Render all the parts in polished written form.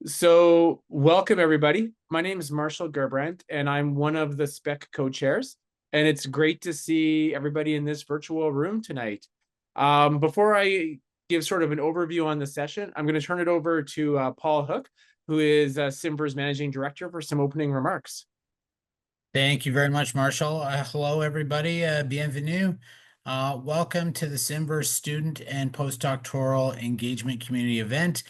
So, welcome everybody. My name is Marshall Gerbrandt, and I'm one of the SPEC co-chairs. And it's great to see everybody in this virtual room tonight. Before I give sort of an overview on the session, I'm going to turn it over to Paul Hook, who is Simver's managing director, for some opening remarks. Thank you very much, Marshall. Hello, everybody. Bienvenue. Welcome to the Simver Student and Postdoctoral Engagement Community event,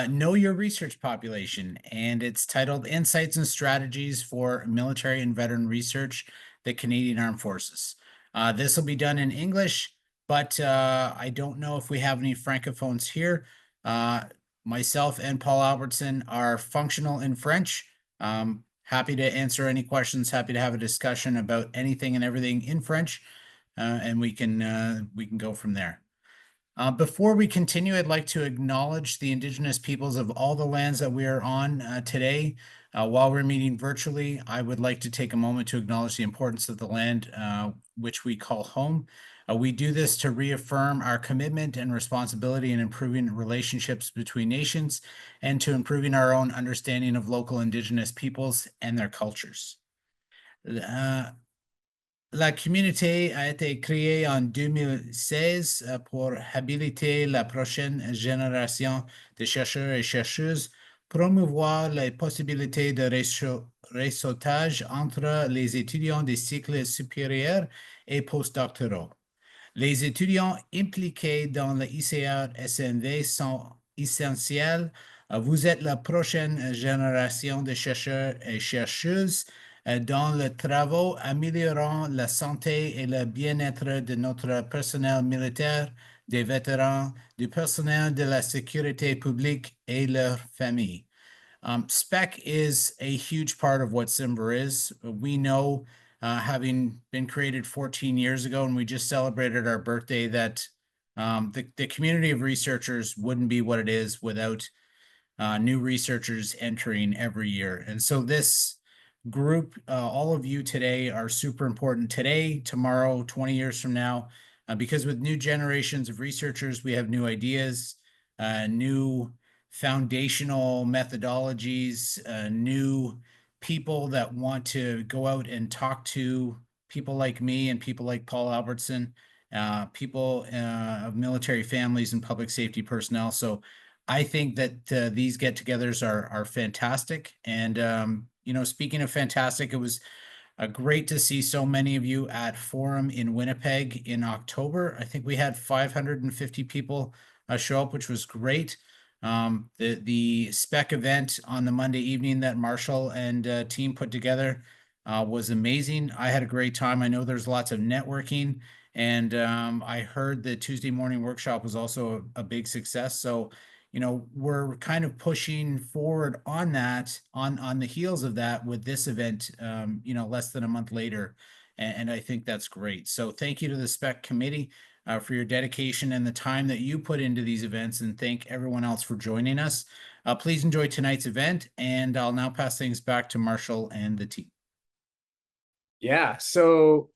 Know Your Research Population, and it's titled Insights and Strategies for Military and Veteran Research, the Canadian Armed Forces. This will be done in English, but I don't know if we have any Francophones here. Myself and Paul Albertson are functional in French. Happy to answer any questions, happy to have a discussion about anything and everything in French, and we can go from there. Before we continue, I'd like to acknowledge the Indigenous peoples of all the lands that we are on today. While we're meeting virtually, I would like to take a moment to acknowledge the importance of the land which we call home. We do this to reaffirm our commitment and responsibility in improving relationships between nations and to improving our own understanding of local Indigenous peoples and their cultures. La communauté a été créée en 2016 pour habiliter la prochaine génération de chercheurs et chercheuses, promouvoir les possibilités de réseautage entre les étudiants des cycles supérieurs et postdoctoraux. Les étudiants impliqués dans le ICR-SNV sont essentiels. Vous êtes la prochaine génération de chercheurs et chercheuses dont les travaux amélioreront la santé et le bien-être de notre personnel militaire, des vétérans, du personnel de la sécurité publique et leurs familles. SPEC is a huge part of what Simver is. We know, having been created 14 years ago, and we just celebrated our birthday, that the community of researchers wouldn't be what it is without new researchers entering every year. And so this group, all of you today, are super important today, tomorrow, 20 years from now, because with new generations of researchers, we have new ideas, new foundational methodologies, new people that want to go out and talk to people like me and people like Paul Albertson, people of military families and public safety personnel. So I think that these get-togethers are fantastic. And speaking of fantastic, it was great to see so many of you at Forum in Winnipeg in October. I think we had 550 people show up, which was great. The SPEC event on the Monday evening that Marshall and team put together was amazing. I had a great time. I know there's lots of networking, and I heard the Tuesday morning workshop was also a big success. So we're kind of pushing forward on that, on the heels of that, with this event, less than a month later. And I think that's great. So thank you to the SPEC committee for your dedication and the time that you put into these events, and thank everyone else for joining us. Please enjoy tonight's event, and I'll now pass things back to Marshall and the team. Yeah, so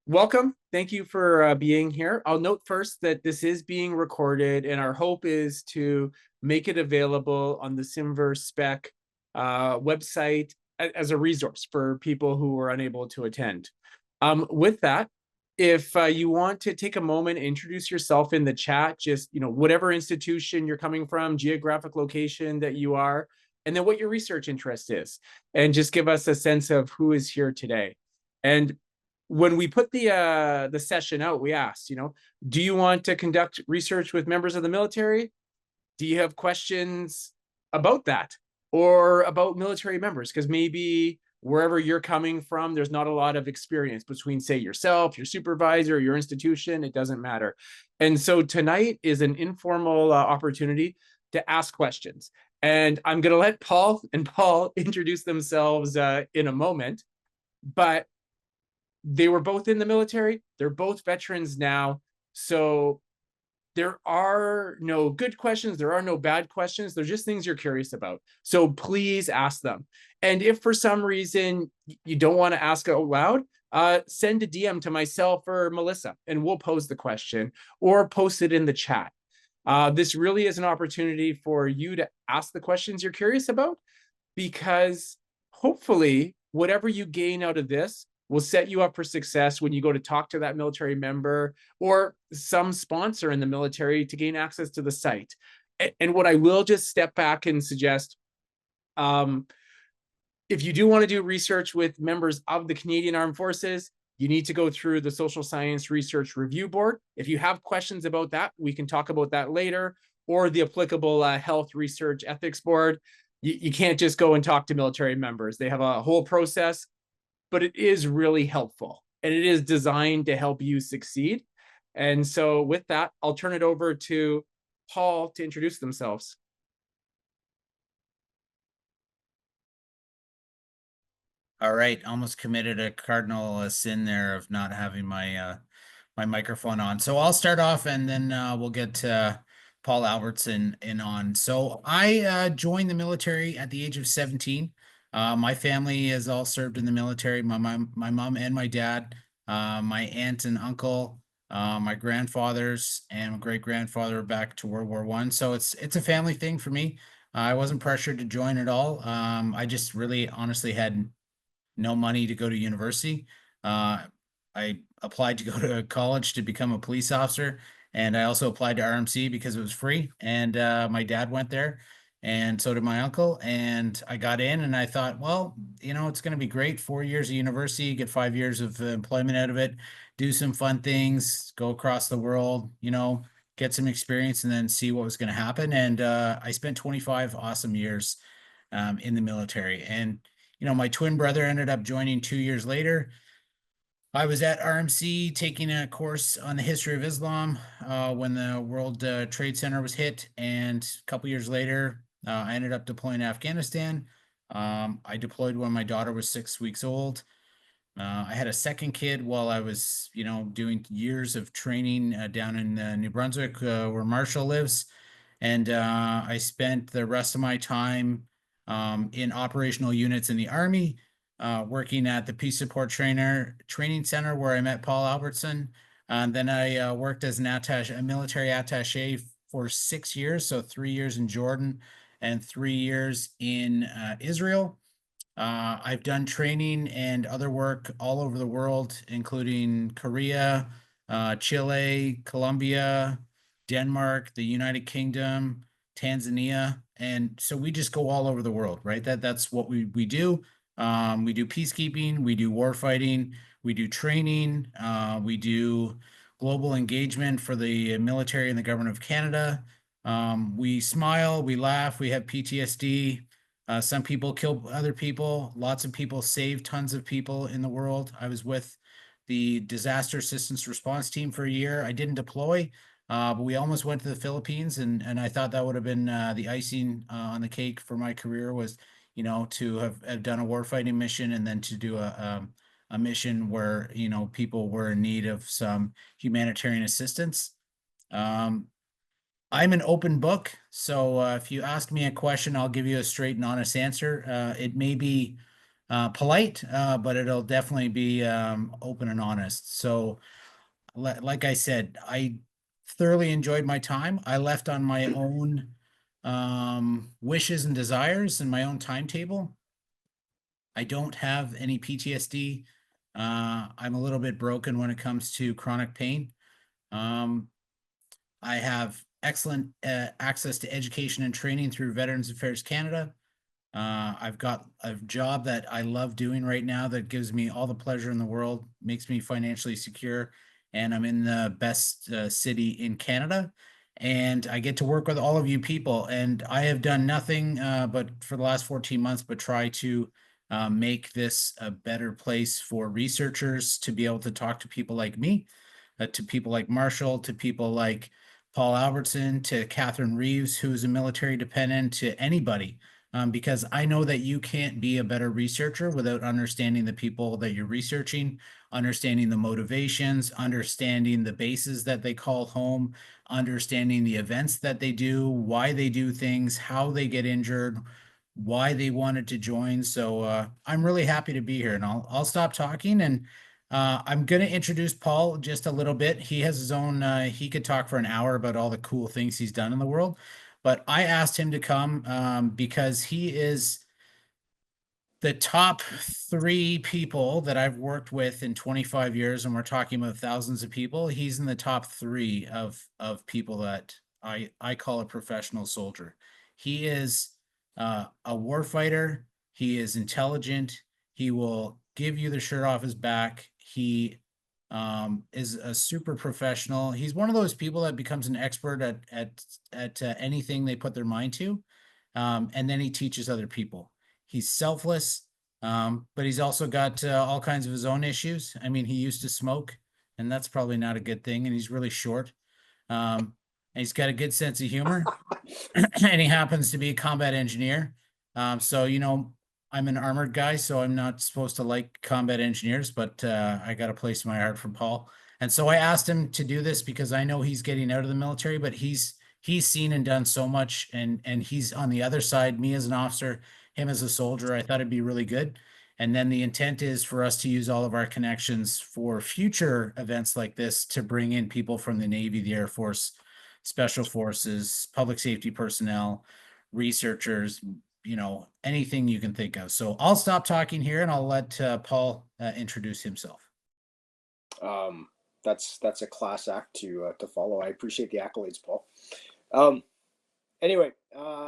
welcome. Thank you for being here. I'll note first that this is being recorded, and our hope is to make it available on the Simver SPEC website as a resource for people who are unable to attend. With that, if you want to take a moment, introduce yourself in the chat, just whatever institution you're coming from, geographic location that you are, and then what your research interest is, and just give us a sense of who is here today. And when we put the session out, we asked, do you want to conduct research with members of the military? Do you have questions about that or about military members? Because maybe wherever you're coming from, there's not a lot of experience between, say, yourself, your supervisor, your institution. It doesn't matter. And so tonight is an informal opportunity to ask questions. And I'm going to let Paul introduce themselves in a moment. But they were both in the military. They're both veterans now. So there are no good questions. There are no bad questions. They're just things you're curious about. So please ask them. And if for some reason you don't want to ask out loud, send a DM to myself or Melissa, and we'll pose the question or post it in the chat. This really is an opportunity for you to ask the questions you're curious about, because hopefully whatever you gain out of this will set you up for success when you go to talk to that military member or some sponsor in the military to gain access to the site. And what I will just step back and suggest, um, if you do want to do research with members of the Canadian Armed Forces, you need to go through the Social Science Research Review Board. If you have questions about that, we can talk about that later, or the applicable Health Research Ethics Board. You can't just go and talk to military members. They have a whole process, but it is really helpful and it is designed to help you succeed. And so with that, I'll turn it over to Paul to introduce themselves. All right, almost committed a cardinal sin there of not having my microphone on. So I'll start off, and then we'll get Paul Albertson in on. So I joined the military at the age of 17. My family has all served in the military. My mom and my dad, my aunt and uncle, my grandfathers and my great grandfather back to World War I. So it's a family thing for me. I wasn't pressured to join at all. I just really honestly had no money to go to university. I applied to go to college to become a police officer, and I also applied to RMC because it was free. And my dad went there, and so did my uncle. And I got in, and I thought, well, it's going to be great. 4 years of university, get 5 years of employment out of it, do some fun things, go across the world, get some experience, and then see what was going to happen. And I spent 25 awesome years in the military. And my twin brother ended up joining 2 years later. I was at RMC taking a course on the history of Islam when the World Trade Center was hit. And a couple years later, I ended up deploying to Afghanistan. I deployed when my daughter was 6 weeks old. I had a second kid while I was, doing years of training down in New Brunswick, where Marshall lives. And I spent the rest of my time in operational units in the Army, working at the Peace Support Training Center, where I met Paul Albertson. And then I worked as a military attaché for 6 years, so 3 years in Jordan and 3 years in Israel. I've done training and other work all over the world, including Korea, Chile, Colombia, Denmark, the United Kingdom, Tanzania. And so we just go all over the world, right? That's what we do. We do peacekeeping, we do war fighting, we do training, we do global engagement for the military and the government of Canada. We smile, we laugh, we have PTSD. Some people kill other people. Lots of people save tons of people in the world. I was with the disaster assistance response team for a year. I didn't deploy, but we almost went to the Philippines, and I thought that would have been the icing on the cake for my career was, to have done a warfighting mission and then to do a mission where, people were in need of some humanitarian assistance. I'm an open book, so if you ask me a question, I'll give you a straight and honest answer. It may be polite, but it'll definitely be open and honest. So, like I said, I thoroughly enjoyed my time. I left on my own wishes and desires and my own timetable. I don't have any PTSD. I'm a little bit broken when it comes to chronic pain. Um, I have excellent access to education and training through Veterans Affairs Canada. I've got a job that I love doing right now that gives me all the pleasure in the world, makes me financially secure, and I'm in the best city in Canada. And I get to work with all of you people. And I have done nothing but for the last 14 months, but try to make this a better place for researchers to be able to talk to people like me, to people like Marshall, to people like Paul Albertson, to Catherine Reeves, who is a military dependent, to anybody, because I know that you can't be a better researcher without understanding the people that you're researching, understanding the motivations, understanding the bases that they call home, understanding the events that they do, why they do things, how they get injured, why they wanted to join. So I'm really happy to be here, and I'll stop talking and I'm going to introduce Paul just a little bit. He has his own, he could talk for an hour about all the cool things he's done in the world. But I asked him to come because he is the top 3 people that I've worked with in 25 years, and we're talking about thousands of people. He's in the top 3 of people that I call a professional soldier. He is a war fighter. He is intelligent. He will give you the shirt off his back. He is a super professional. He's one of those people that becomes an expert at anything they put their mind to, and then he teaches other people. He's selfless, but he's also got all kinds of his own issues. I mean, he used to smoke, and that's probably not a good thing. And he's really short. And he's got a good sense of humor, and he happens to be a combat engineer. So, I'm an armored guy, so I'm not supposed to like combat engineers, but I got a place in my heart for Paul. And so I asked him to do this because I know he's getting out of the military, but he's seen and done so much, and he's on the other side, me as an officer, him as a soldier. I thought it'd be really good. And then the intent is for us to use all of our connections for future events like this to bring in people from the Navy, the Air Force, Special Forces, public safety personnel, researchers, anything you can think of. So I'll stop talking here and I'll let Paul introduce himself. That's a class act to follow. I appreciate the accolades, Paul. Anyway,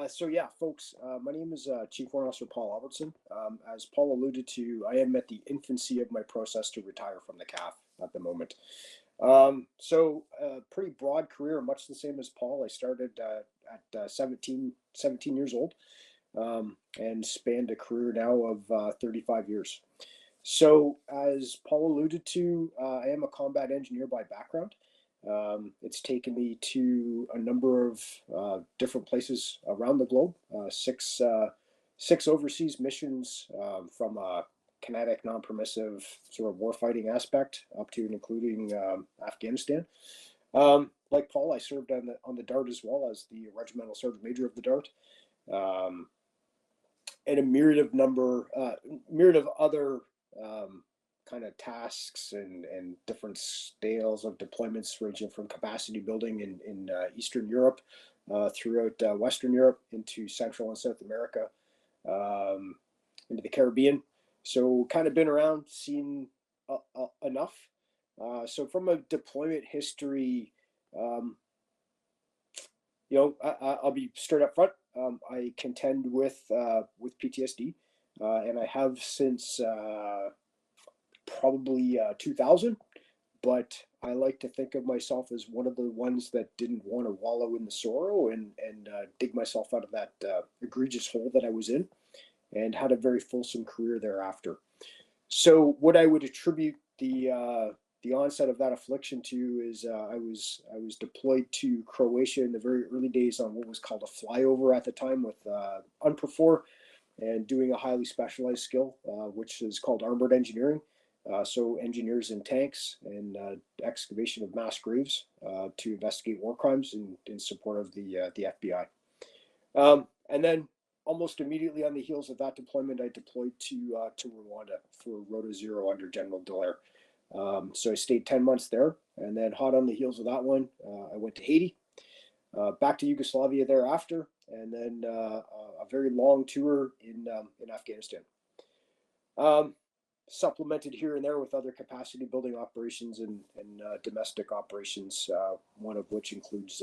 so yeah, folks, my name is Chief Warrant Officer Paul Albertson. As Paul alluded to, I am at the infancy of my process to retire from the CAF at the moment. So a pretty broad career, much the same as Paul. I started at 17 years old, and spanned a career now of 35 years. So as Paul alluded to, I am a combat engineer by background. It's taken me to a number of different places around the globe, six overseas missions, from a kinetic, non-permissive sort of warfighting aspect up to and including Afghanistan. Like Paul, I served on the Dart as well as the regimental sergeant major of the Dart, and a myriad of other kind of tasks and different scales of deployments, ranging from capacity building in Eastern Europe, throughout Western Europe, into Central and South America, into the Caribbean. So kind of been around, seen enough. So from a deployment history, I'll be straight up front. I contend with PTSD, and I have since probably 2000. But I like to think of myself as one of the ones that didn't want to wallow in the sorrow and dig myself out of that egregious hole that I was in, and had a very fulsome career thereafter. So what I would attribute the onset of that affliction to is I was deployed to Croatia in the very early days on what was called a flyover at the time with UNPROFOR, and doing a highly specialized skill, which is called armored engineering. So engineers in tanks and excavation of mass graves to investigate war crimes in support of the FBI. And then almost immediately on the heels of that deployment, I deployed to Rwanda for Rota Zero under General Dallaire. So I stayed 10 months there, and then hot on the heels of that one, I went to Haiti, back to Yugoslavia thereafter, and then a very long tour in Afghanistan. Supplemented here and there with other capacity building operations and domestic operations, one of which includes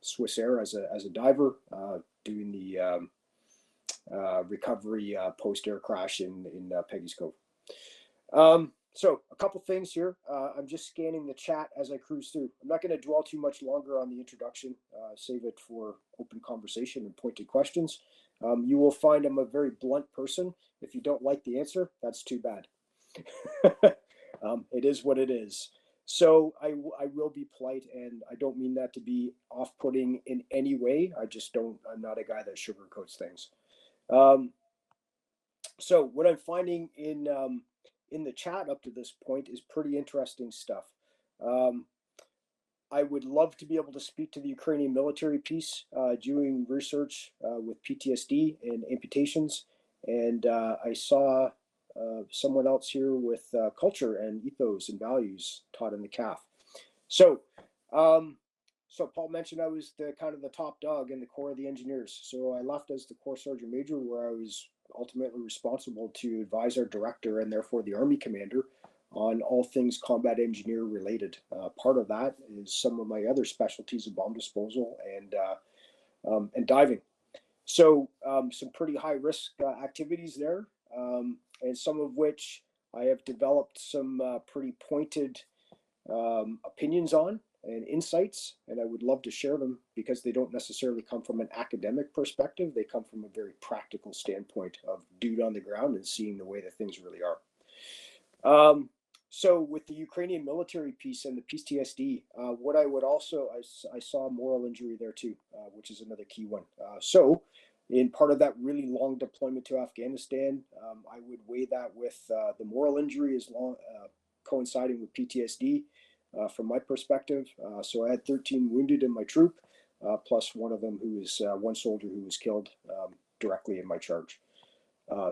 Swiss Air as a diver, doing the recovery post air crash in Peggy's Cove. So a couple things here. I'm just scanning the chat as I cruise through. I'm not going to dwell too much longer on the introduction. Save it for open conversation and pointed questions. You will find I'm a very blunt person. If you don't like the answer, that's too bad. It is what it is. So I will be polite, and I don't mean that to be off-putting in any way. I'm not a guy that sugarcoats things. So what I'm finding in the chat up to this point is pretty interesting stuff. I would love to be able to speak to the Ukrainian military piece, doing research with PTSD and amputations. And I saw someone else here with culture and ethos and values taught in the CAF. So, so Paul mentioned I was the kind of the top dog in the Corps of the Engineers. So I left as the Corps Sergeant Major, where I was ultimately responsible to advise our director and therefore the Army commander on all things combat engineer related. Part of that is some of my other specialties of bomb disposal and diving. So some pretty high risk activities there, and some of which I have developed some pretty pointed opinions on and insights, and I would love to share them because they don't necessarily come from an academic perspective. They come from a very practical standpoint of dude on the ground and seeing the way that things really are. So with the Ukrainian military piece and the PTSD, what I would also, I saw moral injury there too, which is another key one. So in part of that really long deployment to Afghanistan, I would weigh that with the moral injury as long coinciding with PTSD from my perspective. So I had 13 wounded in my troop, plus one of them who was one soldier who was killed directly in my charge.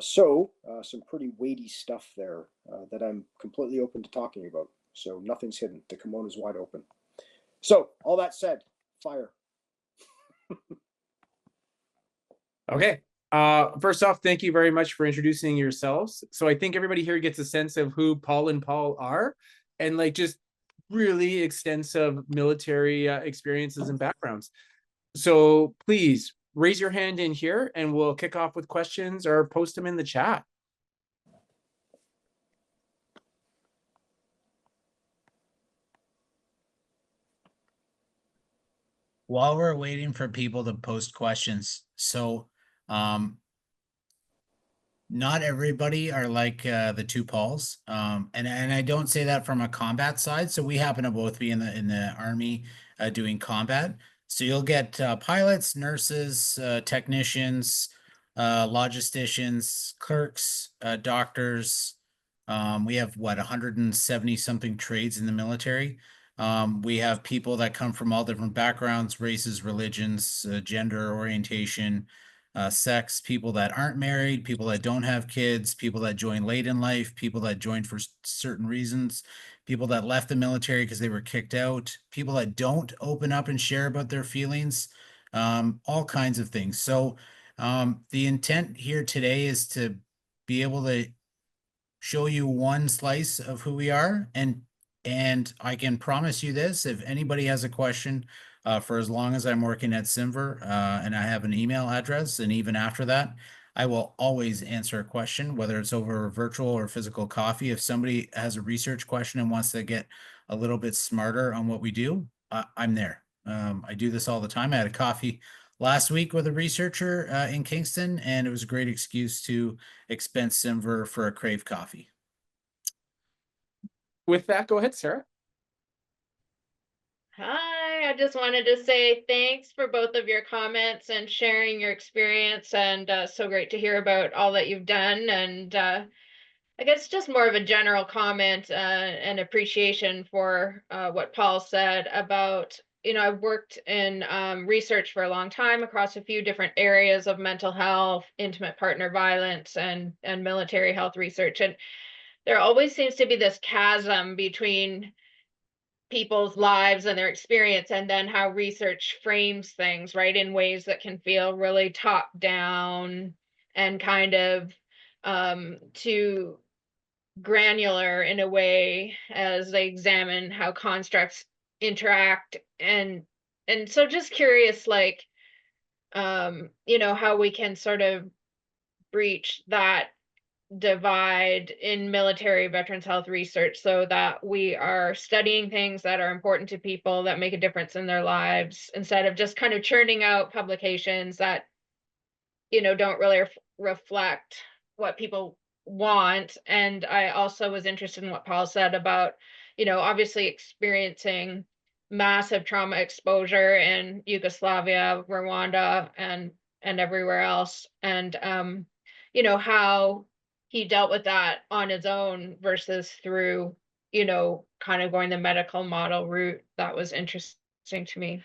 So some pretty weighty stuff there that I'm completely open to talking about. So nothing's hidden. The kimono's wide open. So all that said, fire. Okay. First off, thank you very much for introducing yourselves. So I think everybody here gets a sense of who Paul and Paul are, and like just really extensive military experiences and backgrounds. So please raise your hand in here and we'll kick off with questions or post them in the chat. While we're waiting for people to post questions, so not everybody are like the two Pauls, and I don't say that from a combat side. So we happen to both be in the Army doing combat. So you'll get pilots, nurses, technicians, logisticians, clerks, doctors. We have what 170 something trades in the military. We have people that come from all different backgrounds, races, religions, gender orientation, sex, people that aren't married, people that don't have kids, people that join late in life, people that joined for certain reasons, people that left the military because they were kicked out, people that don't open up and share about their feelings, all kinds of things. So the intent here today is to be able to show you one slice of who we are, and I can promise you this: if anybody has a question, for as long as I'm working at Simver, and I have an email address, and even after that, I will always answer a question, whether it's over virtual or physical coffee. If somebody has a research question and wants to get a little bit smarter on what we do, I'm there. I do this all the time. I had a coffee last week with a researcher in Kingston, and it was a great excuse to expense Simver for a Crave coffee. With that, go ahead, Sarah. Hi, I just wanted to say thanks for both of your comments and sharing your experience, and so great to hear about all that you've done. And I guess just more of a general comment and appreciation for what Paul said about, I've worked in research for a long time across a few different areas of mental health, intimate partner violence, and military health research. And there always seems to be this chasm between people's lives and their experience and then how research frames things, right, in ways that can feel really top down and kind of too granular in a way as they examine how constructs interact. And so just curious, like how we can sort of breach that divide in military veterans health research so that we are studying things that are important to people, that make a difference in their lives, instead of just kind of churning out publications that don't really reflect what people want. And I also was interested in what Paul said about obviously experiencing massive trauma exposure in Yugoslavia, Rwanda, and everywhere else, and how he dealt with that on his own versus through kind of going the medical model route. That was interesting to me.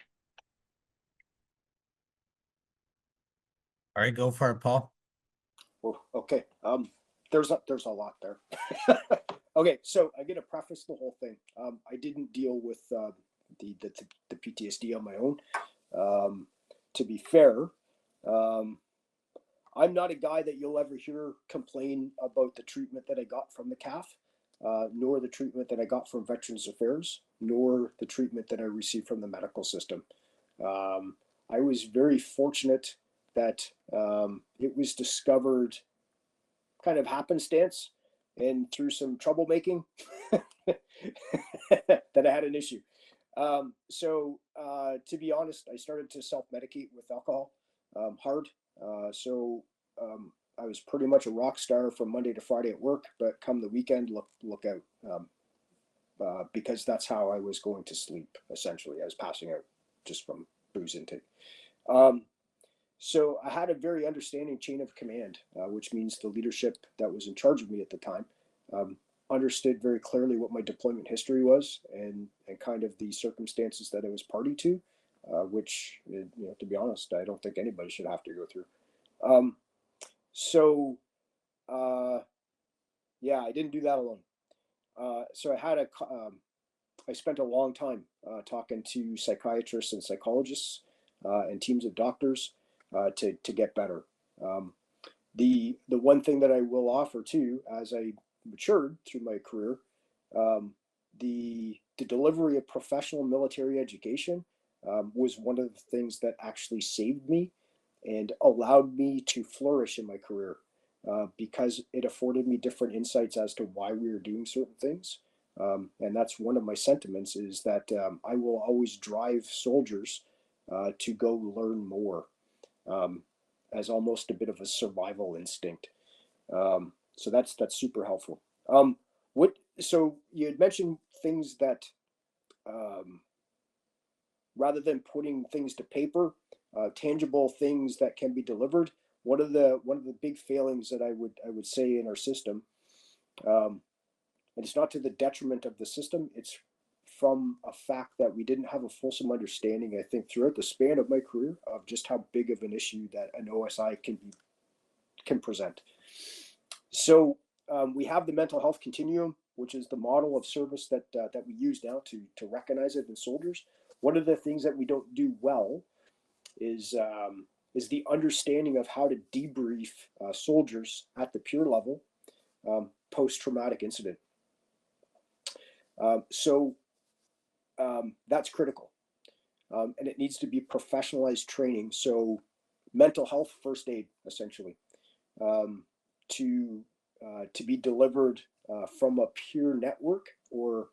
All right, go for it, Paul. Well, okay. there's a lot there. Okay, so I'm gonna preface the whole thing. I didn't deal with the PTSD on my own. To be fair, I'm not a guy that you'll ever hear complain about the treatment that I got from the CAF, nor the treatment that I got from Veterans Affairs, nor the treatment that I received from the medical system. I was very fortunate that it was discovered kind of happenstance and through some troublemaking that I had an issue. So to be honest, I started to self-medicate with alcohol hard. So I was pretty much a rock star from Monday to Friday at work, but come the weekend, look out, because that's how I was going to sleep. Essentially, I was passing out just from booze intake. So I had a very understanding chain of command, which means the leadership that was in charge of me at the time understood very clearly what my deployment history was and kind of the circumstances that I was party to, which, to be honest, I don't think anybody should have to go through. Yeah, I didn't do that alone. So I spent a long time talking to psychiatrists and psychologists and teams of doctors to get better. The one thing that I will offer too, as I matured through my career, the delivery of professional military education was one of the things that actually saved me and allowed me to flourish in my career, because it afforded me different insights as to why we were doing certain things. And that's one of my sentiments, is that I will always drive soldiers to go learn more, as almost a bit of a survival instinct. So that's super helpful. So you had mentioned things that, rather than putting things to paper, tangible things that can be delivered. One of the big failings that I would say in our system, and it's not to the detriment of the system, it's from a fact that we didn't have a fulsome understanding, I think, throughout the span of my career, of just how big of an issue that an OSI can present. So we have the mental health continuum, which is the model of service that we use now to recognize it in soldiers. One of the things that we don't do well is the understanding of how to debrief soldiers at the peer level post-traumatic incident. So that's critical, and it needs to be professionalized training. So mental health first aid, essentially, to be delivered from a peer network or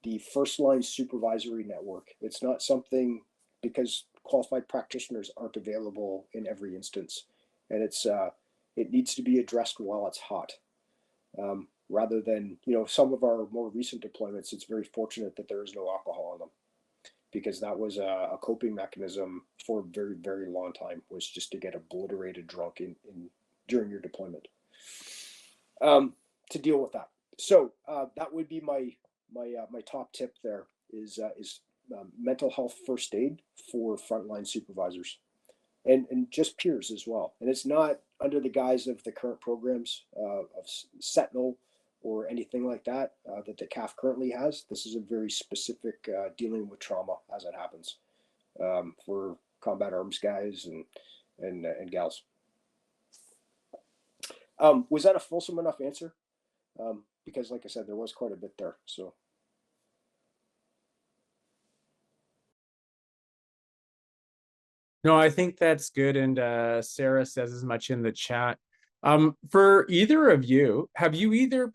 the first line supervisory network. It's not something, because qualified practitioners aren't available in every instance, and it needs to be addressed while it's hot, rather than, some of our more recent deployments. It's very fortunate that there is no alcohol in them, because that was a coping mechanism for a very, very long time, was just to get obliterated drunk during your deployment, to deal with that. So that would be my top tip there, is mental health first aid for frontline supervisors and just peers as well. And it's not under the guise of the current programs of Sentinel or anything like that that the CAF currently has. This is a very specific dealing with trauma as it happens for combat arms guys and gals. Was that a fulsome enough answer? Because like I said, there was quite a bit there. So. No, I think that's good. And Sarah says as much in the chat. For either of you, have you ever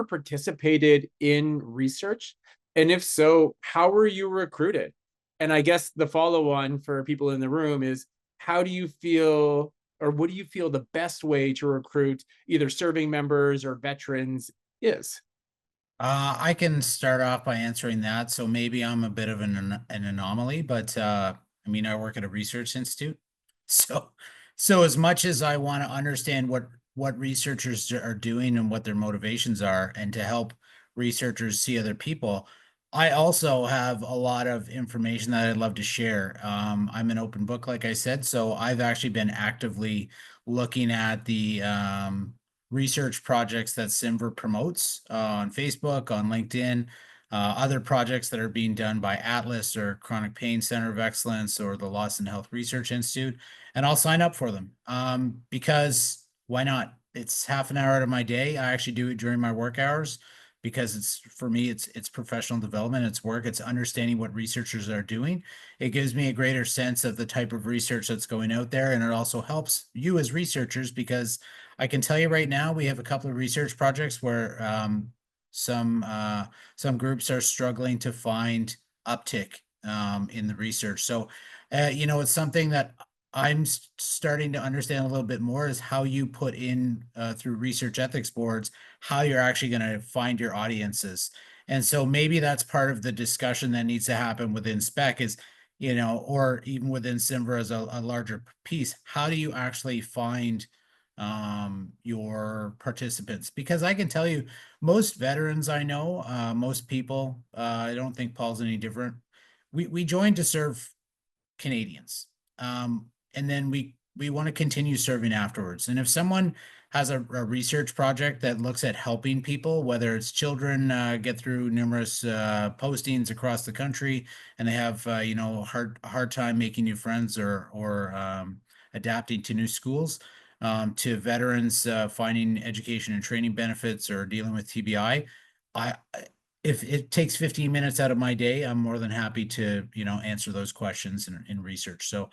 participated in research? And if so, how were you recruited? And I guess the follow on for people in the room is, how do you feel, or what do you feel the best way to recruit either serving members or veterans is? I can start off by answering that. So maybe I'm a bit of an anomaly, but I work at a research institute. So as much as I want to understand what researchers are doing and what their motivations are, and to help researchers see other people, I also have a lot of information that I'd love to share. I'm an open book, like I said, so I've actually been actively looking at the research projects that SIMVR promotes on Facebook, on LinkedIn, other projects that are being done by Atlas or Chronic Pain Center of Excellence or the Loss and Health Research Institute, and I'll sign up for them because why not? It's half an hour out of my day. I actually do it during my work hours because it's, for me, it's professional development, it's work, it's understanding what researchers are doing. It gives me a greater sense of the type of research that's going out there, and it also helps you as researchers because I can tell you right now, we have a couple of research projects where some groups are struggling to find uptick in the research. So, it's something that I'm starting to understand a little bit more is how you put in through research ethics boards, how you're actually going to find your audiences. And so maybe that's part of the discussion that needs to happen within SPEC is, or even within SIMVR as a larger piece. How do you actually find your participants? Because I can tell you, most veterans I know, most people, I don't think Paul's any different. We joined to serve Canadians. And then we want to continue serving afterwards. And if someone has a research project that looks at helping people, whether it's children get through numerous postings across the country, and they have hard time making new friends or adapting to new schools, to veterans finding education and training benefits or dealing with TBI, if it takes 15 minutes out of my day, I'm more than happy to, answer those questions in research. So,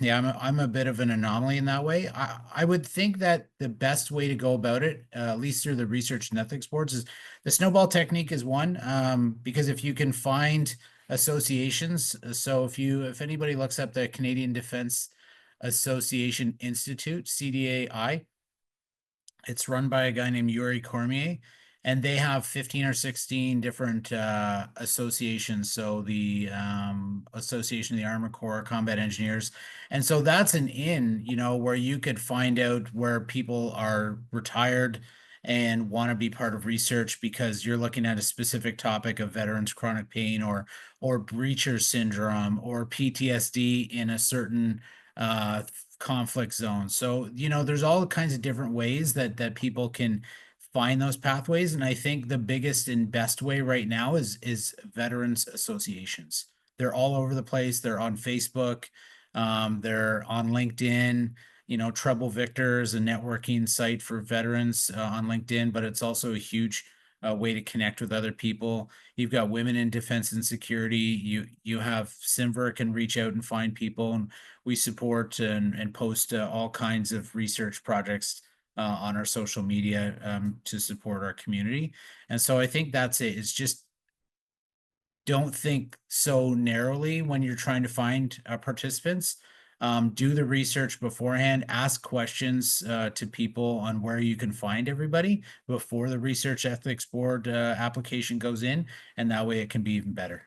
yeah, I'm a bit of an anomaly in that way. I would think that the best way to go about it, at least through the research and ethics boards, is the snowball technique is one, because if you can find associations, so if anybody looks up the Canadian Defense Association Institute, CDAI, it's run by a guy named Yuri Cormier, and they have 15 or 16 different associations. So the Association of the Armored Corps, Combat Engineers. And so that's where you could find out where people are retired and want to be part of research because you're looking at a specific topic of veterans' chronic pain or breacher syndrome or PTSD in a certain conflict zone. So, there's all kinds of different ways that people can find those pathways. And I think the biggest and best way right now is veterans associations. They're all over the place. They're on Facebook. They're on LinkedIn. Trouble Victors, a networking site for veterans on LinkedIn, but it's also a huge way to connect with other people. You've got Women in Defense and Security. You have SIMVR can reach out and find people, and we support and post all kinds of research projects on our social media to support our community. And so I think that's it. It's just don't think so narrowly when you're trying to find participants. Do the research beforehand, ask questions to people on where you can find everybody before the research ethics board application goes in, and that way it can be even better.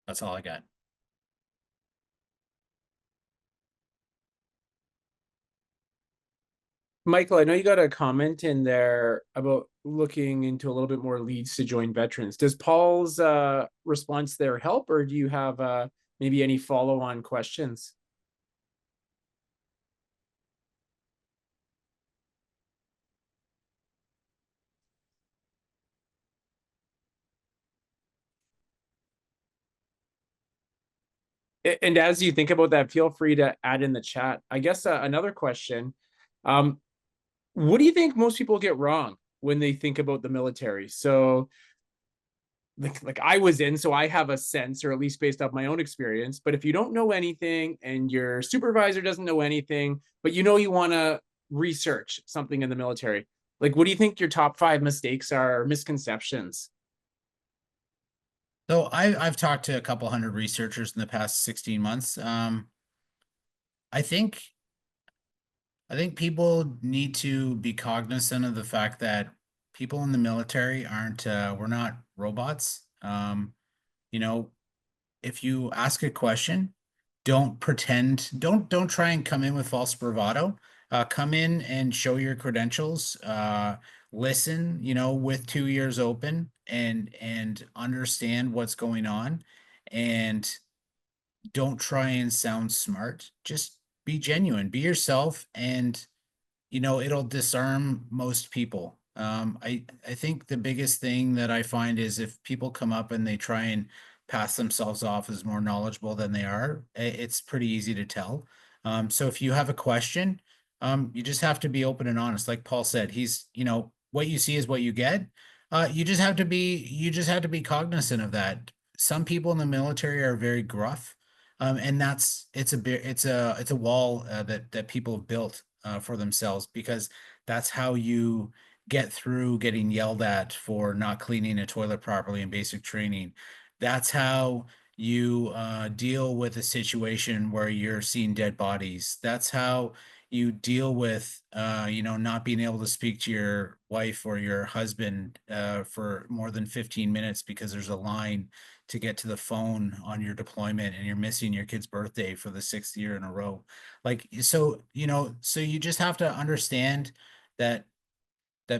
That's all I got. Michael, I know you got a comment in there about looking into a little bit more leads to join veterans. Does Paul's response there help, or do you have maybe any follow-on questions? And as you think about that, feel free to add in the chat. I guess another question, what do you think most people get wrong when they think about the military? So like I was in, so I have a sense, or at least based off my own experience, but if you don't know anything and your supervisor doesn't know anything, but you want to research something in the military, like what do you think your top 5 mistakes are, or misconceptions? So I've talked to a couple hundred researchers in the past 16 months. I think people need to be cognizant of the fact that people in the military we're not robots. If you ask a question, don't pretend, don't try and come in with false bravado. Come in and show your credentials. Listen, with 2 ears open and understand what's going on. And don't try and sound smart. Just be genuine, be yourself, and it'll disarm most people. I think the biggest thing that I find is if people come up and they try and pass themselves off as more knowledgeable than they are, it's pretty easy to tell. So if you have a question, you just have to be open and honest. Like Paul said, what you see is what you get. You just have to be cognizant of that. Some people in the military are very gruff, and it's a wall that people have built for themselves, because that's how you get through getting yelled at for not cleaning a toilet properly in basic training. That's how you deal with a situation where you're seeing dead bodies. That's how you deal with not being able to speak to your wife or your husband for more than 15 minutes because there's a line to get to the phone on your deployment and you're missing your kid's birthday for the 6th year in a row. Like, so you just have to understand that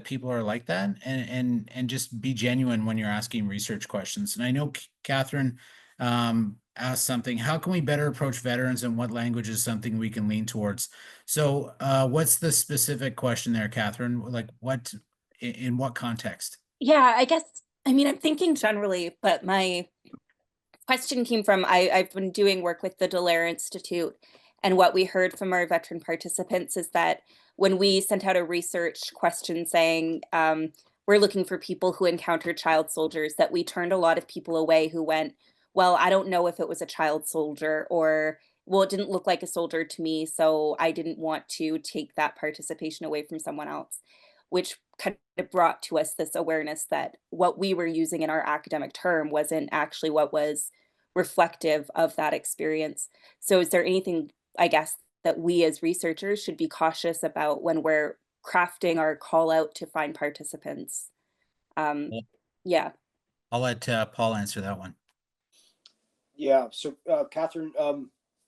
people are like that, and just be genuine when you're asking research questions. And I know Catherine asked something, how can we better approach veterans, and what language is something we can lean towards? So what's the specific question there, Catherine? Like, what in what context? Yeah, I guess, I mean, I'm thinking generally, but my question came from I've been doing work with the Dallaire Institute, and what we heard from our veteran participants is that when we sent out a research question saying we're looking for people who encountered child soldiers, that we turned a lot of people away who went, well, I don't know if it was a child soldier, or well, it didn't look like a soldier to me, so I didn't want to take that participation away from someone else, which kind of brought to us this awareness that what we were using in our academic term wasn't actually what was reflective of that experience. So is there anything, I guess, that we as researchers should be cautious about when we're crafting our call out to find participants? Um, Well, yeah. I'll let Paul answer that one. Yeah. So, Catherine,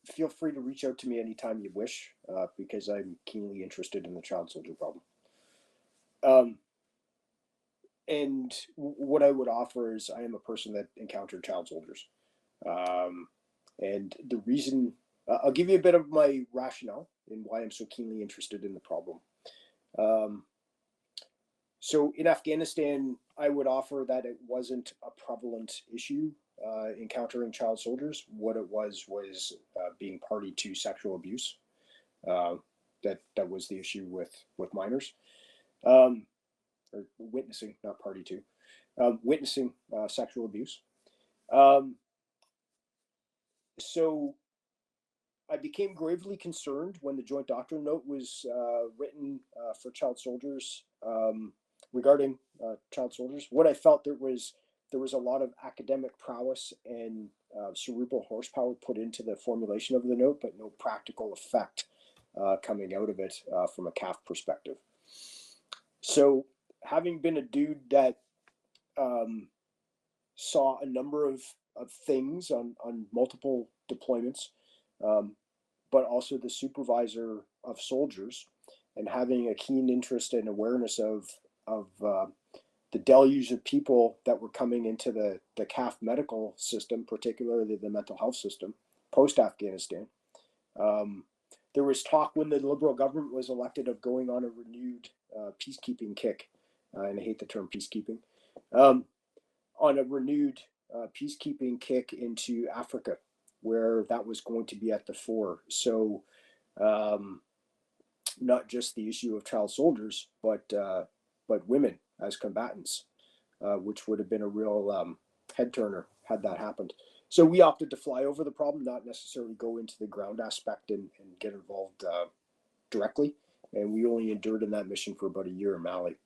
feel free to reach out to me anytime you wish, because I'm keenly interested in the child soldier problem. And what I would offer is I am a person that encountered child soldiers. And the reason, I'll give you a bit of my rationale and why I'm so keenly interested in the problem. So in Afghanistan, I would offer that it wasn't a prevalent issue encountering child soldiers. What it was being party to sexual abuse. That was the issue with minors, or witnessing, not party to, witnessing sexual abuse. So I became gravely concerned when the Joint Doctrine Note was written for child soldiers, regarding child soldiers. What I felt there was a lot of academic prowess and cerebral horsepower put into the formulation of the note, but no practical effect coming out of it from a CAF perspective. So, having been a dude that saw a number of things on multiple deployments, but also the supervisor of soldiers, and having a keen interest and awareness of the deluge of people that were coming into the CAF medical system, particularly the mental health system, post-Afghanistan. There was talk when the Liberal government was elected of going on a renewed peacekeeping kick, and I hate the term peacekeeping, on a renewed peacekeeping kick into Africa, where that was going to be at the fore. So not just the issue of child soldiers, but women as combatants, which would have been a real head turner had that happened. So we opted to fly over the problem, not necessarily go into the ground aspect and get involved directly. And we only endured in that mission for about a year in Mali.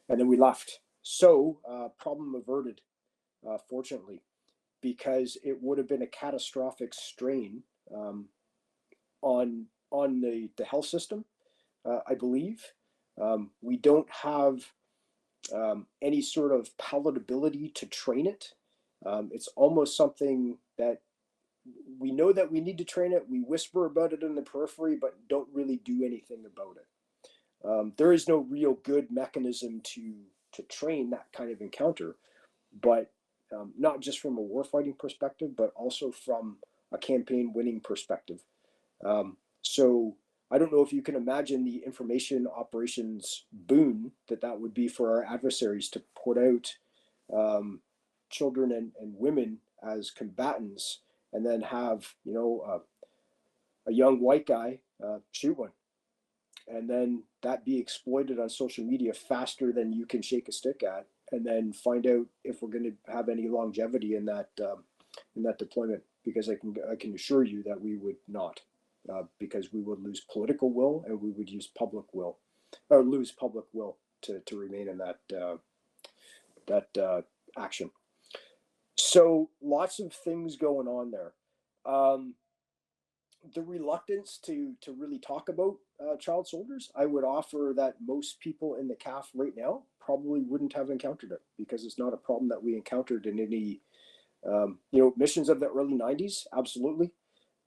And then we left. So problem averted, fortunately, because it would have been a catastrophic strain on the health system, I believe. We don't have any sort of palatability to train it. It's almost something that we know that we need to train it. We whisper about it in the periphery, but don't really do anything about it. There is no real good mechanism to train that kind of encounter, but not just from a warfighting perspective, but also from a campaign winning perspective. So I don't know if you can imagine the information operations boon that would be for our adversaries to put out children and women as combatants, and then have, you know, a young white guy shoot one, and then that be exploited on social media faster than you can shake a stick at, and then find out if we're going to have any longevity in that deployment. Because I can assure you that we would not, because we would lose political will, and we would use public will, or lose public will to remain in that action. So lots of things going on there. The reluctance to really talk about child soldiers, I would offer that most people in the CAF right now probably wouldn't have encountered it, because it's not a problem that we encountered in any missions of the early 90s. Absolutely.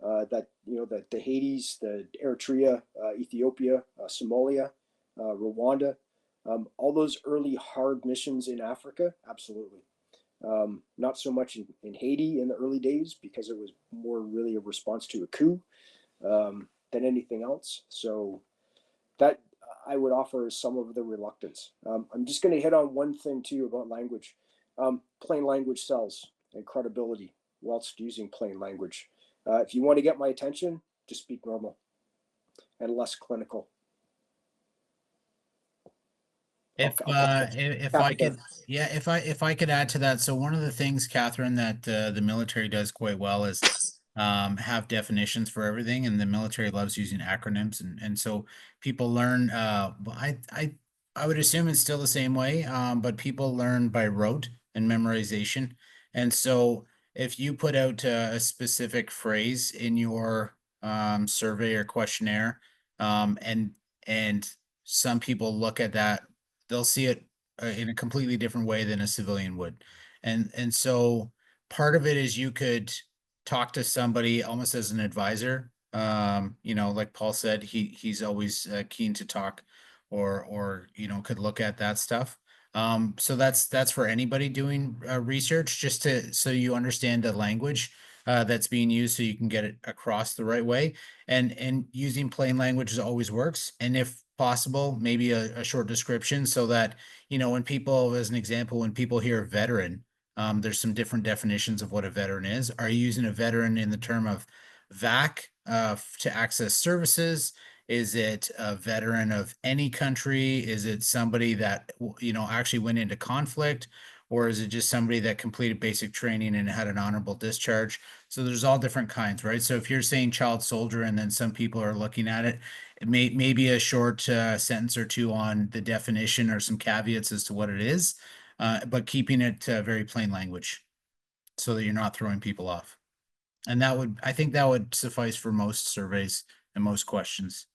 That, you know, the Hades, the Eritrea, Ethiopia, Somalia, Rwanda, all those early hard missions in Africa, absolutely. Not so much in Haiti in the early days, because it was more really a response to a coup than anything else. So that I would offer some of the reluctance. I'm just going to hit on one thing too about language. Plain language sells, and credibility whilst using plain language. If you want to get my attention, just speak normal and less clinical. If I could, yeah, if I could add to that. So one of the things, Catherine, that the military does quite well is have definitions for everything, and the military loves using acronyms, and so people learn. I would assume it's still the same way, but people learn by rote and memorization, and so if you put out a specific phrase in your survey or questionnaire, and some people look at that, they'll see it in a completely different way than a civilian would. And so part of it is you could talk to somebody almost as an advisor. Like Paul said, he's always keen to talk, or could look at that stuff. So that's for anybody doing research, just so you understand the language that's being used, so you can get it across the right way. And using plain language always works. And if possible, maybe a short description, so that, when people, as an example, when people hear veteran, there's some different definitions of what a veteran is. Are you using a veteran in the term of VAC to access services? Is it a veteran of any country? Is it somebody that, actually went into conflict? Or is it just somebody that completed basic training and had an honorable discharge? So there's all different kinds, right? So if you're saying child soldier, and then some people are looking at it, maybe a short sentence or two on the definition, or some caveats as to what it is, but keeping it very plain language, so that you're not throwing people off. And I think that would suffice for most surveys and most questions.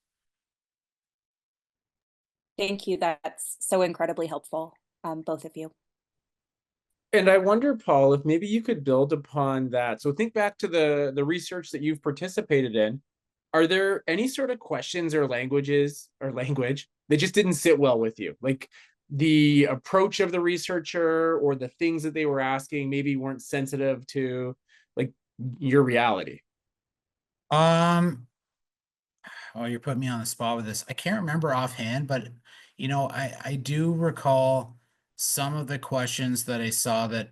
Thank you. That's so incredibly helpful, both of you. And I wonder, Paul, if maybe you could build upon that. So think back to the research that you've participated in. Are there any sort of questions or language that just didn't sit well with you? Like the approach of the researcher, or the things that they were asking maybe weren't sensitive to like your reality? Oh, you're putting me on the spot with this. I can't remember offhand, but I do recall some of the questions that I saw, that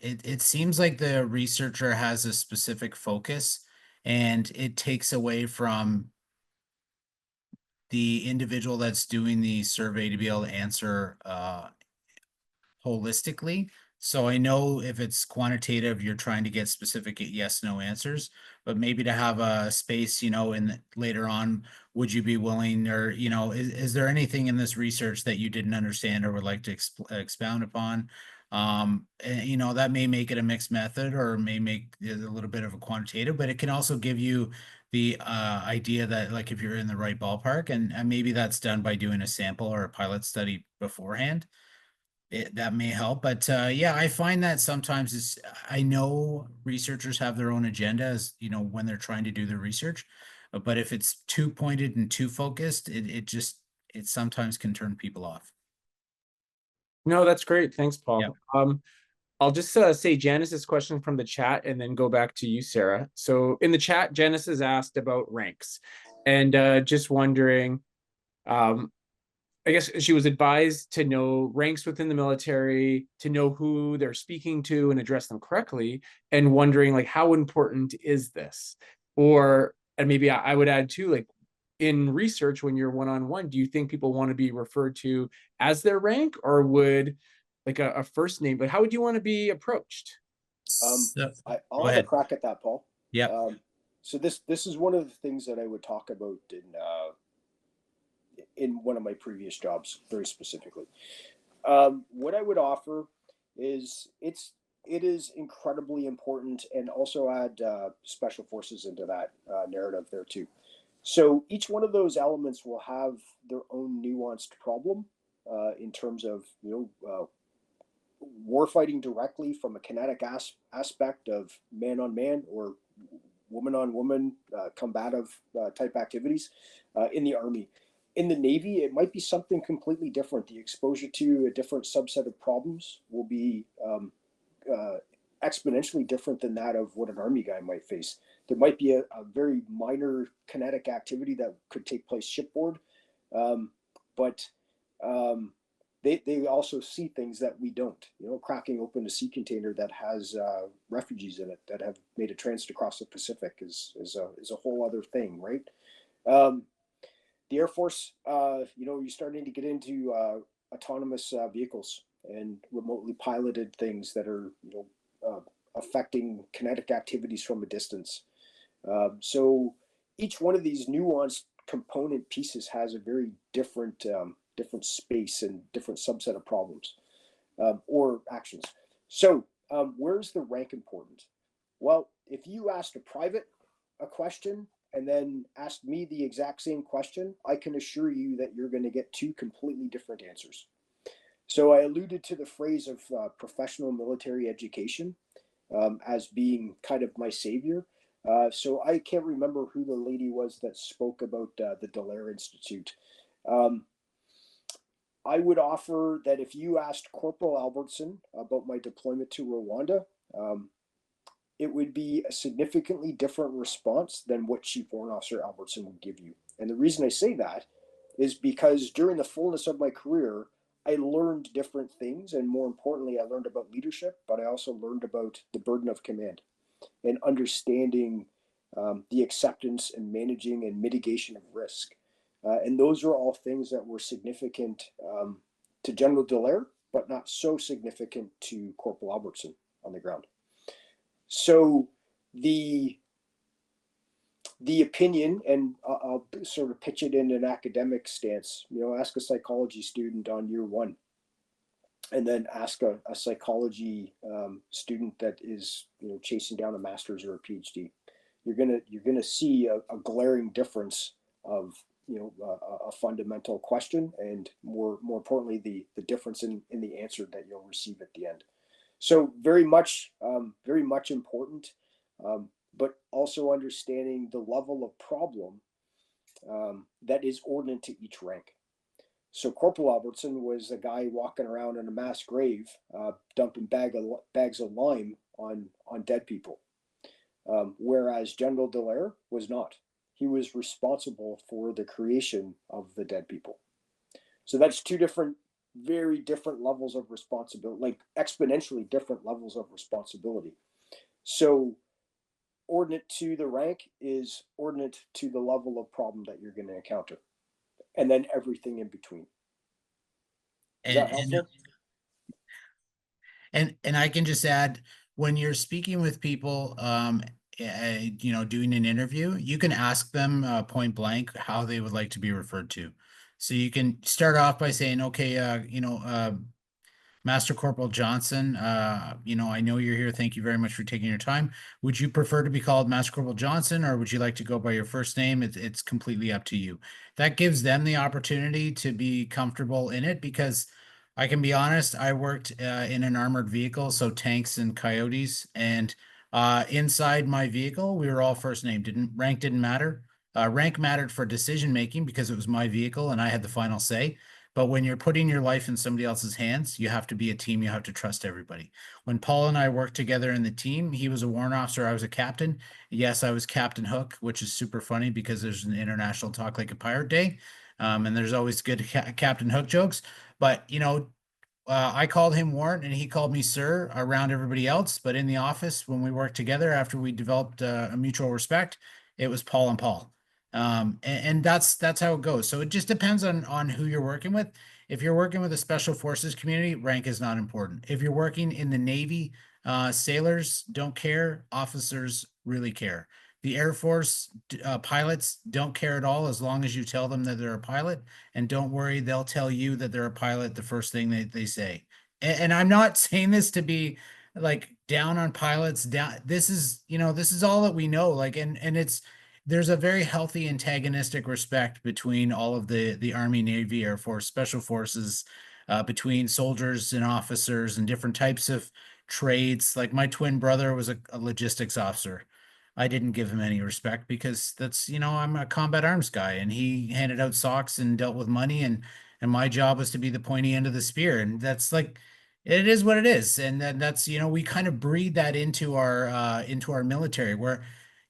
it seems like the researcher has a specific focus, and it takes away from the individual that's doing the survey to be able to answer holistically. So I know if it's quantitative, you're trying to get specific yes, no answers, but maybe to have a space, later on, would you be willing, or, is there anything in this research that you didn't understand or would like to expound upon? That may make it a mixed method, or may make it a little bit of a quantitative, but it can also give you the idea that, like, if you're in the right ballpark, and maybe that's done by doing a sample or a pilot study beforehand. That may help, but yeah, I find that sometimes I know researchers have their own agendas, when they're trying to do their research, but if it's too pointed and too focused, it sometimes can turn people off. No, that's great. Thanks, Paul. I'll just say Janice's question from the chat and then go back to you, Sarah. So in the chat, Janice has asked about ranks and just wondering, I guess she was advised to know ranks within the military, to know who they're speaking to and address them correctly, and wondering like, how important is this? Or, and maybe I would add too, like in research, when you're one-on-one, do you think people want to be referred to as their rank, or would like a first name, but how would you want to be approached? I'll have a crack at that, Paul. Yeah. So this is one of the things that I would talk about in one of my previous jobs, very specifically. What I would offer is it is incredibly important, and also add special forces into that narrative there too. So each one of those elements will have their own nuanced problem in terms of war fighting directly from a kinetic aspect of man on man or woman on woman combative type activities in the Army. In the Navy, it might be something completely different. The exposure to a different subset of problems will be exponentially different than that of what an Army guy might face. There might be a very minor kinetic activity that could take place shipboard, but they also see things that we don't. Cracking open a sea container that has refugees in it that have made a transit across the Pacific is a whole other thing, right? The Air Force, you're starting to get into autonomous vehicles and remotely piloted things that are affecting kinetic activities from a distance. So each one of these nuanced component pieces has a very different space and different subset of problems or actions. So where's the rank important? Well, if you asked a private a question and then asked me the exact same question, I can assure you that you're going to get two completely different answers. So I alluded to the phrase of professional military education as being kind of my savior. So I can't remember who the lady was that spoke about the Dallaire Institute. I would offer that if you asked Corporal Albertson about my deployment to Rwanda, it would be a significantly different response than what Chief Warrant Officer Albertson would give you. And the reason I say that is because during the fullness of my career, I learned different things. And more importantly, I learned about leadership, but I also learned about the burden of command and understanding the acceptance and managing and mitigation of risk. And those are all things that were significant to General Dallaire, but not so significant to Corporal Albertson on the ground. So the opinion, and I'll sort of pitch it in an academic stance, ask a psychology student on year one, and then ask a psychology student that is chasing down a master's or a PhD. You're gonna see a glaring difference of a fundamental question, and more importantly the difference in the answer that you'll receive at the end. So very much important, but also understanding the level of problem that is ordinate to each rank. So Corporal Albertson was a guy walking around in a mass grave, dumping bags of lime on dead people, whereas General Dallaire was not. He was responsible for the creation of the dead people. So that's two very different levels of responsibility, like exponentially different levels of responsibility. So ordinate to the rank is ordinate to the level of problem that you're going to encounter, and then everything in between. Is that helpful? And I can just add, when you're speaking with people, doing an interview, you can ask them point blank how they would like to be referred to. So you can start off by saying, okay, Master Corporal Johnson, I know you're here. Thank you very much for taking your time. Would you prefer to be called Master Corporal Johnson, or would you like to go by your first name? It's completely up to you. That gives them the opportunity to be comfortable in it, because I can be honest, I worked in an armored vehicle, so tanks and coyotes, and inside my vehicle, we were all first name. Rank didn't matter. Rank mattered for decision making because it was my vehicle and I had the final say. But when you're putting your life in somebody else's hands, you have to be a team. You have to trust everybody. When Paul and I worked together in the team, he was a warrant officer. I was a captain. Yes, I was Captain Hook, which is super funny because there's an International Talk Like a Pirate Day. And there's always good Captain Hook jokes. But, you know, I called him Warrant and he called me Sir around everybody else. But in the office, when we worked together after we developed a mutual respect, it was Paul and Paul. And that's how it goes. So it just depends on who you're working with. If you're working with a special forces community, rank is not important. If you're working in the Navy, sailors don't care, officers really care. The Air Force pilots don't care at all as long as you tell them that they're a pilot, and don't worry, they'll tell you that they're a pilot the first thing they say. And I'm not saying this to be like down on pilots. This is, you know, this is all that we know. Like, and it's, there's a very healthy antagonistic respect between all of the Army, Navy, Air Force, Special Forces, between soldiers and officers and different types of trades. Like my twin brother was a logistics officer. I didn't give him any respect because that's, you know, I'm a combat arms guy and he handed out socks and dealt with money, and my job was to be the pointy end of the spear. And that's like, it is what it is. And then that's, you know, we kind of breed that into our military where,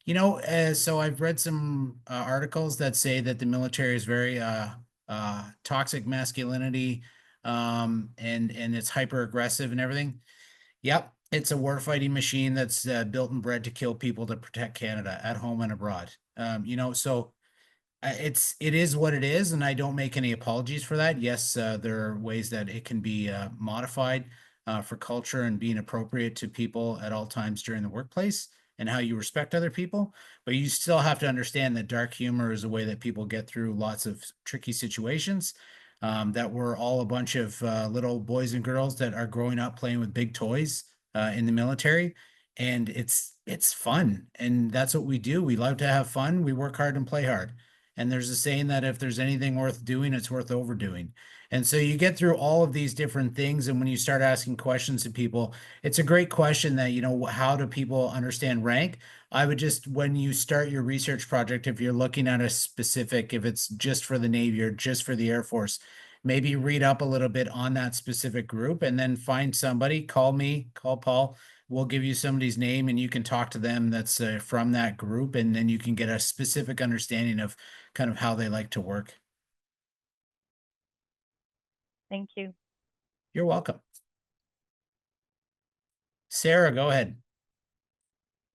you know, so I've read some articles that say that the military is very toxic masculinity, and it's hyper aggressive and everything. Yep, it's a warfighting machine that's built and bred to kill people to protect Canada at home and abroad. You know, so it is what it is, and I don't make any apologies for that. Yes, there are ways that it can be modified for culture and being appropriate to people at all times during the workplace and how you respect other people. But you still have to understand that dark humor is a way that people get through lots of tricky situations. That we're all a bunch of little boys and girls that are growing up playing with big toys in the military, and it's fun, and that's what we do. We love to have fun. We work hard and play hard. And there's a saying that if there's anything worth doing, it's worth overdoing. And so you get through all of these different things. And when you start asking questions to people, it's a great question that, you know, how do people understand rank? I would just, when you start your research project, if you're looking at a specific, if it's just for the Navy or just for the Air Force, maybe read up a little bit on that specific group and then find somebody, call me, call Paul. We'll give you somebody's name and you can talk to them that's from that group. And then you can get a specific understanding of kind of how they like to work. Thank you. You're welcome. Sarah, go ahead.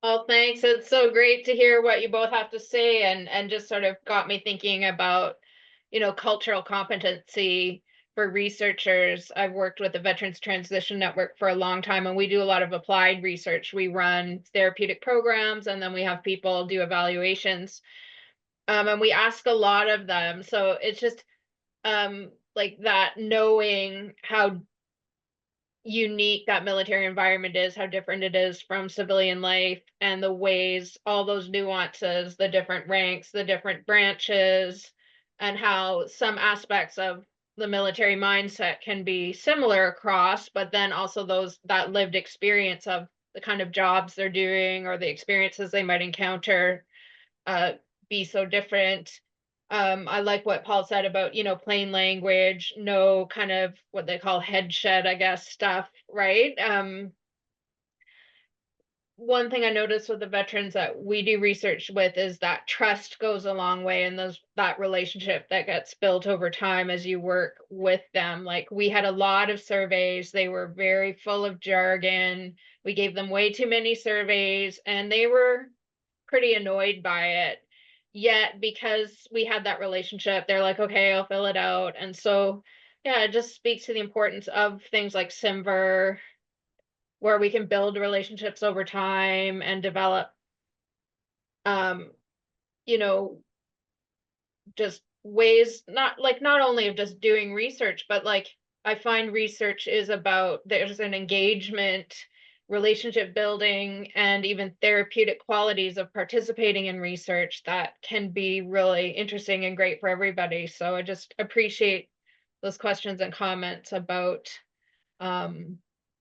Oh, thanks. It's so great to hear what you both have to say, and just sort of got me thinking about, you know, cultural competency for researchers. I've worked with the Veterans Transition Network for a long time, and we do a lot of applied research. We run therapeutic programs, and then we have people do evaluations. And we ask a lot of them. So it's just like that, knowing how unique that military environment is, how different it is from civilian life, and the ways, all those nuances, the different ranks, the different branches, and how some aspects of the military mindset can be similar across, but then also those, that lived experience of the kind of jobs they're doing or the experiences they might encounter be so different. I like what Paul said about, you know, plain language, no kind of what they call head shed, I guess, stuff, right? One thing I noticed with the veterans that we do research with is that trust goes a long way, and that relationship that gets built over time as you work with them. Like, we had a lot of surveys, they were very full of jargon. We gave them way too many surveys, and they were pretty annoyed by it. Yet, because we had that relationship, they're like, okay, I'll fill it out. And so, yeah, it just speaks to the importance of things like Simver, where we can build relationships over time and develop, you know, just ways, not only of just doing research, but like, I find research is about, there's an engagement, relationship building, and even therapeutic qualities of participating in research that can be really interesting and great for everybody. So I just appreciate those questions and comments about,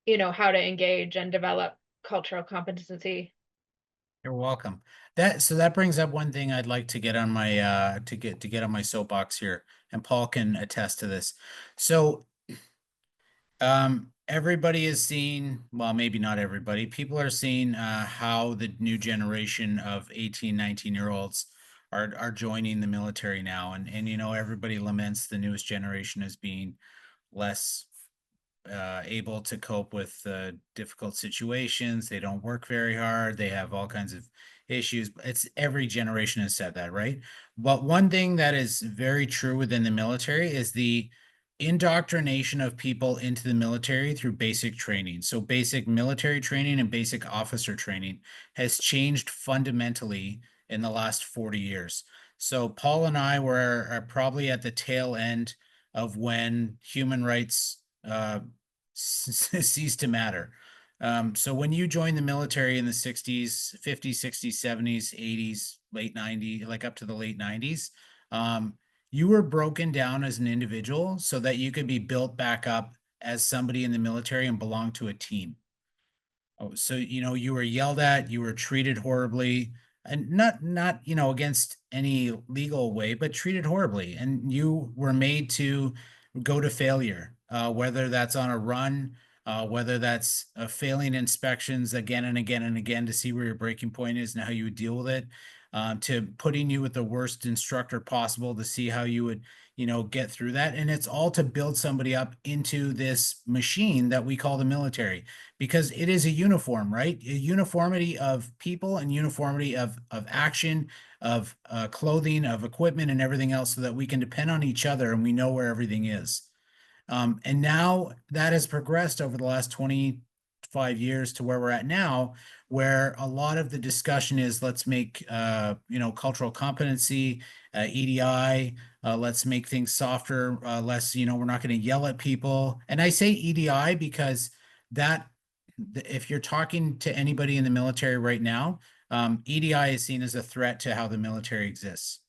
you know, how to engage and develop cultural competency. You're welcome. So that brings up one thing I'd like to get on my to get on my soapbox here, and Paul can attest to this. So everybody is seeing, well, maybe not everybody, people are seeing how the new generation of 18, 19-year-olds are joining the military now. And you know, everybody laments the newest generation as being less able to cope with difficult situations. They don't work very hard. They have all kinds of issues. It's every generation has said that, right? But one thing that is very true within the military is the indoctrination of people into the military through basic training. So basic military training and basic officer training has changed fundamentally in the last 40 years. So Paul and I are probably at the tail end of when human rights cease to matter. So when you joined the military in the 60s, 50s, 60s, 70s, 80s, late 90s, like up to the late 90s, you were broken down as an individual so that you could be built back up as somebody in the military and belong to a team. Oh, so you know, you were yelled at, you were treated horribly, and not you know, against any legal way, but treated horribly, and you were made to go to failure, whether that's on a run, whether that's failing inspections again and again and again to see where your breaking point is and how you would deal with it, to putting you with the worst instructor possible to see how you would, you know, get through that. And it's all to build somebody up into this machine that we call the military, because it is a uniform, right? A uniformity of people and uniformity of action, of clothing, of equipment, and everything else, so that we can depend on each other and we know where everything is. And now that has progressed over the last 25 years to where we're at now, where a lot of the discussion is, let's make, you know, cultural competency, EDI, let's make things softer, less, you know, we're not going to yell at people. And I say EDI because that, if you're talking to anybody in the military right now, EDI is seen as a threat to how the military exists.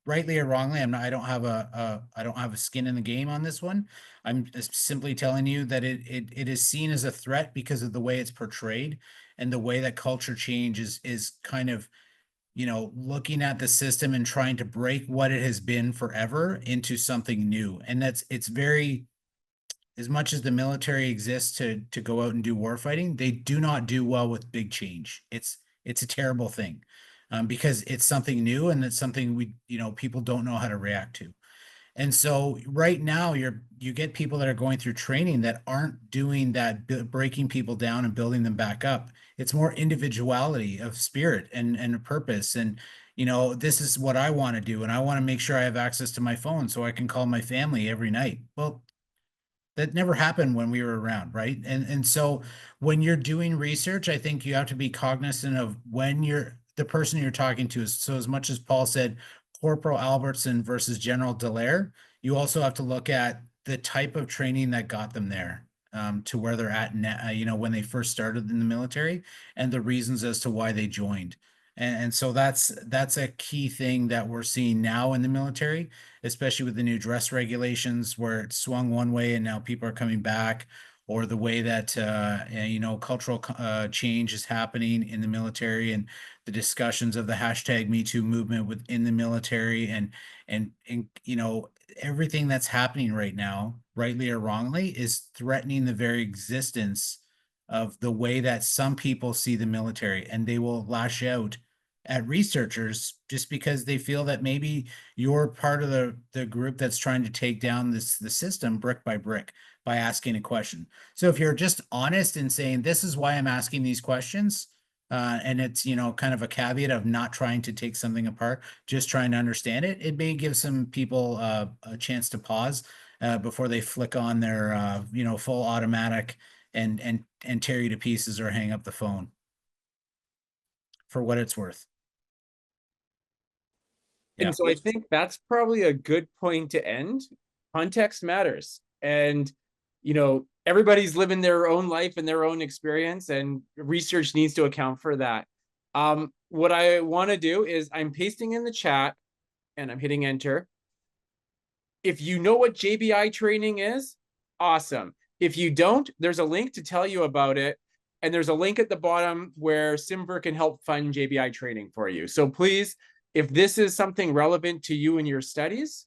Rightly or wrongly, I don't have a skin in the game on this one. I'm just simply telling you that it is seen as a threat because of the way it's portrayed and the way that culture change is kind of, you know, looking at the system and trying to break what it has been forever into something new. And it's very, as much as the military exists to go out and do war fighting, they do not do well with big change. It's a terrible thing. Because it's something new and it's something you know, people don't know how to react to. And so right now you get people that are going through training that aren't doing that, breaking people down and building them back up. It's more individuality of spirit and a purpose. And, you know, this is what I want to do. And I want to make sure I have access to my phone so I can call my family every night. Well, that never happened when we were around, right? And so when you're doing research, I think you have to be cognizant of when the person you're talking to is. So as much as Paul said, Corporal Albertson versus General Dallaire, you also have to look at the type of training that got them there, to where they're at now, you know, when they first started in the military, and the reasons as to why they joined. And so that's a key thing that we're seeing now in the military, especially with the new dress regulations where it swung one way and now people are coming back, or the way that, you know, cultural change is happening in the military, and the discussions of the hashtag Me Too movement within the military, and you know, everything that's happening right now, rightly or wrongly, is threatening the very existence of the way that some people see the military, and they will lash out at researchers just because they feel that maybe you're part of the group that's trying to take down the system brick by brick by asking a question. So if you're just honest in saying, this is why I'm asking these questions, and it's, you know, kind of a caveat of not trying to take something apart, just trying to understand it, it may give some people a chance to pause before they flick on their, you know, full automatic and tear you to pieces or hang up the phone, for what it's worth. Yeah. And so I think that's probably a good point to end. Context matters. And, you know, everybody's living their own life and their own experience, and research needs to account for that. What I want to do is I'm pasting in the chat and I'm hitting enter. If you know what JBI training is, awesome. If you don't, there's a link to tell you about it. And there's a link at the bottom where Simver can help fund JBI training for you. So please, if this is something relevant to you and your studies,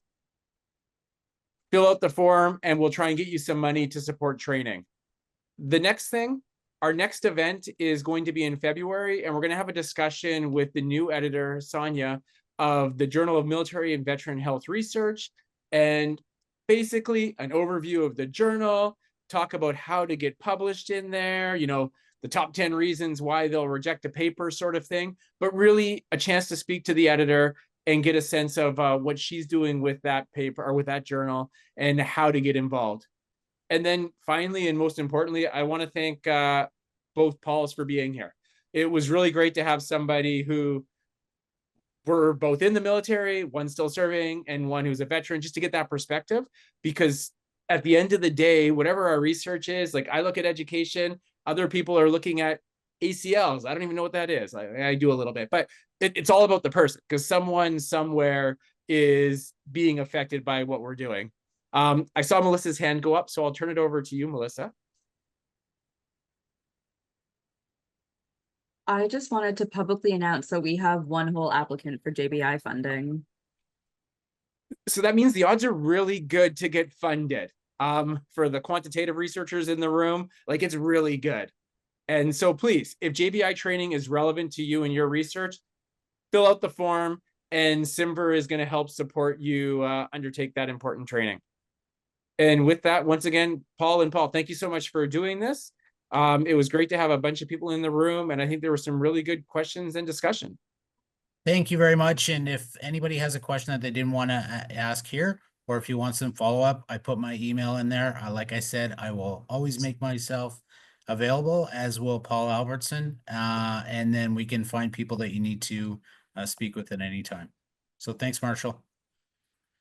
fill out the form and we'll try and get you some money to support training. The next thing, our next event is going to be in February, and we're going to have a discussion with the new editor, Sonia, of the Journal of Military and Veteran Health Research, and basically an overview of the journal, talk about how to get published in there, you know, the top 10 reasons why they'll reject a paper sort of thing, but really a chance to speak to the editor and get a sense of what she's doing with that paper or with that journal and how to get involved. And then finally, and most importantly, I want to thank both Pauls for being here. It was really great to have somebody who were both in the military, one still serving and one who's a veteran, just to get that perspective. Because at the end of the day, whatever our research is, like I look at education, other people are looking at ACLs. I don't even know what that is. I do a little bit, but it's all about the person, because someone somewhere is being affected by what we're doing. I saw Melissa's hand go up, so I'll turn it over to you, Melissa. I just wanted to publicly announce that we have one whole applicant for JBI funding. So that means the odds are really good to get funded. For the quantitative researchers in the room, like it's really good. And so please, if JBI training is relevant to you and your research, fill out the form and Simver is going to help support you undertake that important training. And with that, once again, Paul, thank you so much for doing this. It was great to have a bunch of people in the room, and I think there were some really good questions and discussion. Thank you very much. And if anybody has a question that they didn't want to ask here, or if you want some follow-up, I put my email in there. Like I said, I will always make myself available, as will Paul Albertson. And then we can find people that you need to speak with at any time. So thanks, Marshall.